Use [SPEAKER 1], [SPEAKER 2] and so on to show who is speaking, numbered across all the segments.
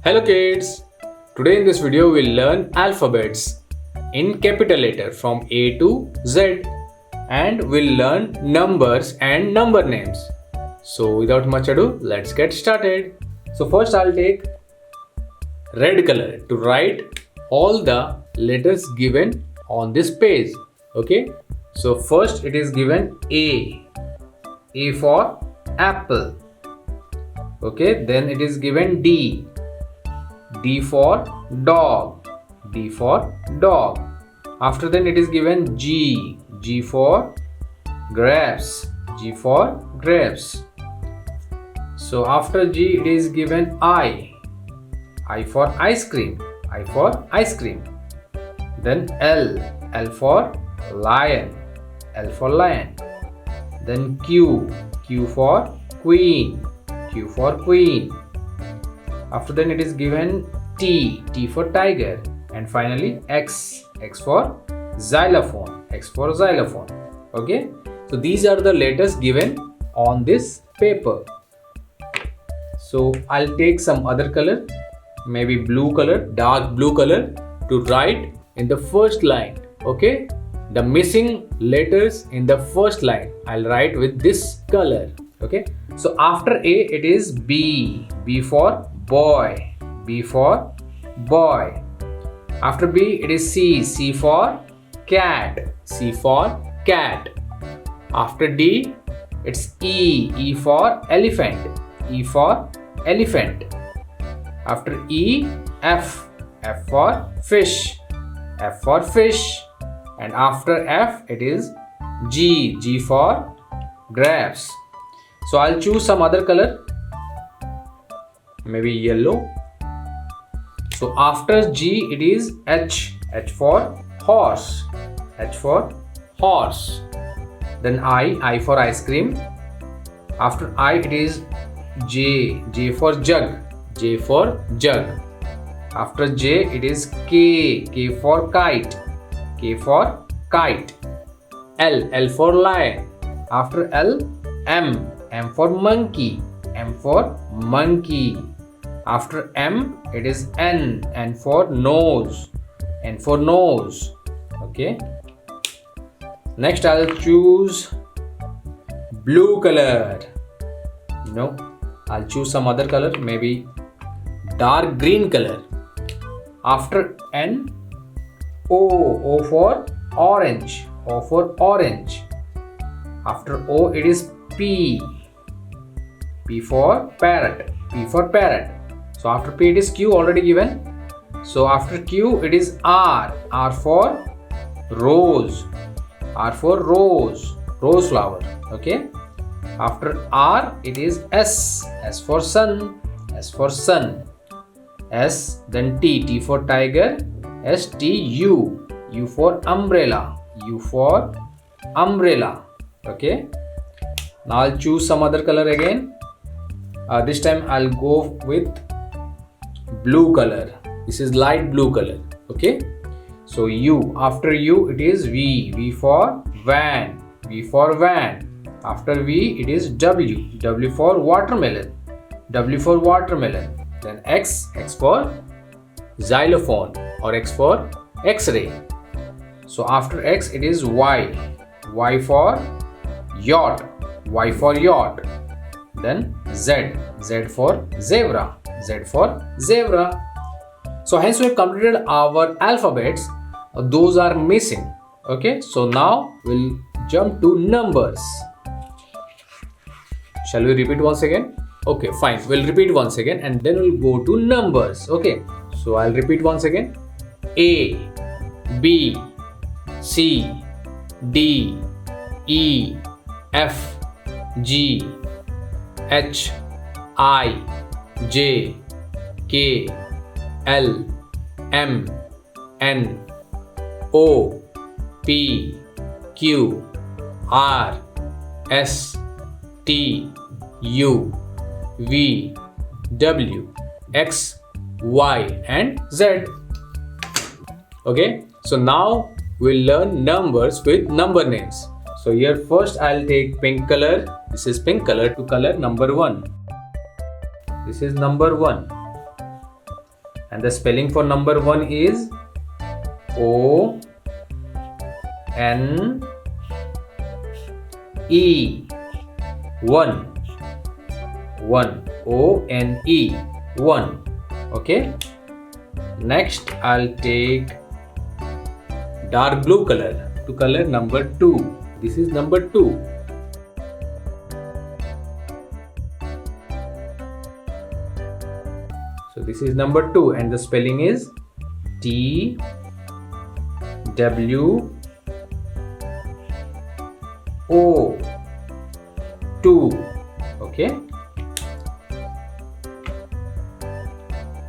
[SPEAKER 1] Hello kids! Today in this video we'll learn alphabets in capital letter from A to Z and we'll learn numbers and number names. So without much ado, let's get started. So first I'll take red color to write all the letters given on this page. Okay? So first it is given A for apple. Okay, then it is given D for dog. After then it is given G for grapes. So after G it is given I for ice cream. Then L for lion. Then Q for queen. After then it is given T for tiger, and finally X for xylophone. Okay, so these are the letters given on this paper. So I'll take some other color, maybe blue color, dark blue color, to write in the first line. Okay, the missing letters in the first line I'll write with this color. Okay, so after A it is B for boy. After B it is C for cat. After D it's E for elephant. After E, F for fish. And after F it is G for grapes. So I'll choose some other color, maybe yellow. So after G it is H for horse. Then I for ice cream. After I it is J for jug. After J it is K for kite. L for lion. After L, M for monkey. After M it is N for nose. Okay, next I'll choose blue color. No, I'll choose some other color, maybe dark green color. After N, O for orange. After O it is P for parrot. So after P it is Q, already given. So after Q it is R for rose. Rose flower. Okay, after R it is S for sun. Then T for tiger. U for umbrella. Okay, now I'll choose some other color again. This time I'll go with blue color. This is light blue color. Okay, so U. After U it is V for van. After V it is W for watermelon. Then X for xylophone or X for X-ray. So after X it is Y for yacht. Then Z for zebra. So hence we have completed our alphabets. Those are missing. Okay, so now we'll jump to numbers. Shall we repeat once again? Okay, fine. We'll repeat once again and then we'll go to numbers. Okay, so I'll repeat once again. A, B, C, D, E, F, G, H, I, J, K, L, M, N, O, P, Q, R, S, T, U, V, W, X, Y and Z. Okay, so now we'll learn numbers with number names. So here first I'll take pink color. This is pink color to color number 1. This is number 1. And the spelling for number 1 is O N E. 1. O-N-E. 1. Okay. Next, I'll take dark blue color to color number 2. This is number 2. So this is number 2 and the spelling is T W O 2. Okay.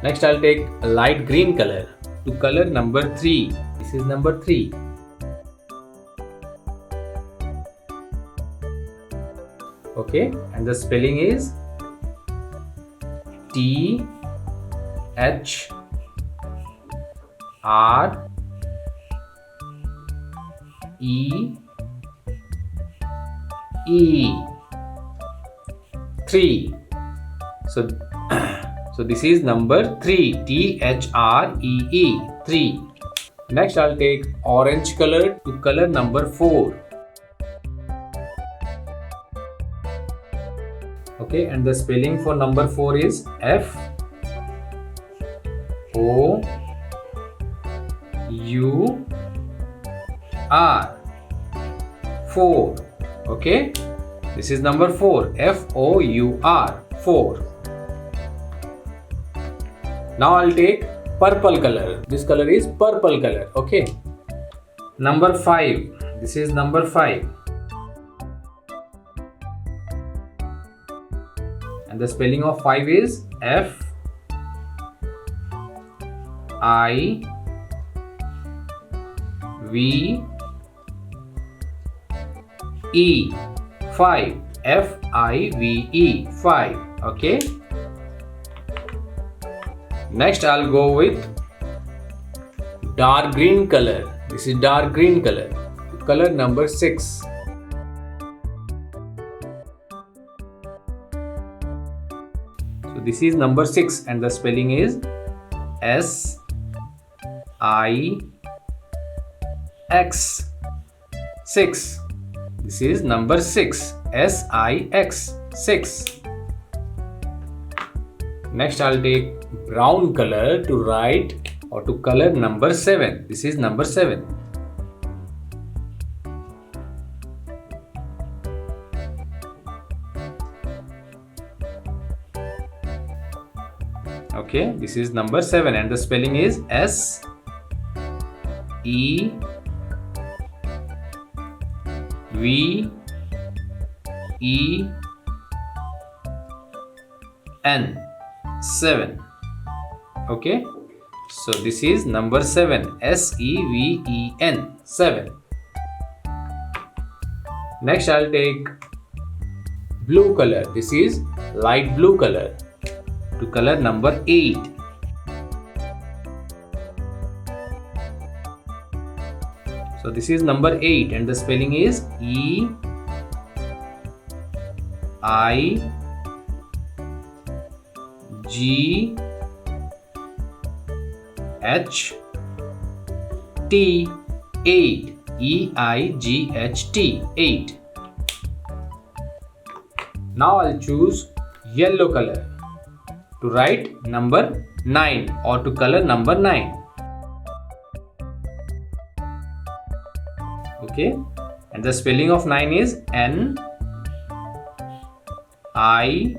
[SPEAKER 1] Next I'll take a light green color to color number 3. This is number 3. Okay, and the spelling is T H R E E 3. So this is number 3. THREE 3. Next I'll take orange color to color number 4. Okay, and the spelling for number 4 is F O U R 4. Okay, this is number 4. FOUR 4. Now I'll take purple color. This color is purple color. Okay, number 5. This is number 5. And the spelling of 5 is F I V E 5. FIVE 5. Okay. Next I'll go with dark green color. This is dark green color. Color number 6. So this is number 6 and the spelling is SIX 6. This is number 6. SIX 6. Next I'll take brown color to write or to color number 7. This is number 7. Okay, this is number 7 and the spelling is SEVEN 7. Okay, so this is number 7. SEVEN 7. Next I'll take blue color. This is light blue color to color number 8. So this is number 8 and the spelling is EIGHT 8. EIGHT 8. Now I'll choose yellow color to write number 9 or to color number 9. Okay, and the spelling of 9 is NINE 9.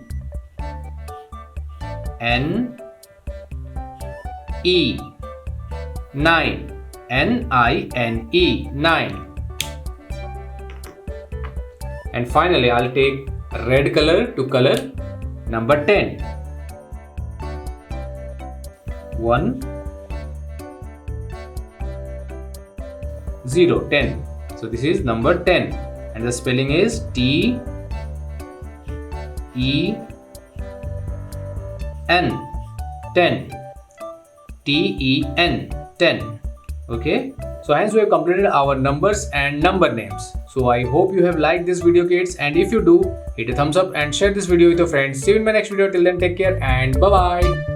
[SPEAKER 1] NINE 9. And finally I'll take red color to color number 10. 1 0 10. So this is number 10 and the spelling is TEN 10. TEN 10. Okay, so hence we have completed our numbers and number names. So I hope you have liked this video, kids, and if you do, hit a thumbs up and share this video with your friends. See you in my next video. Till then, take care and bye bye.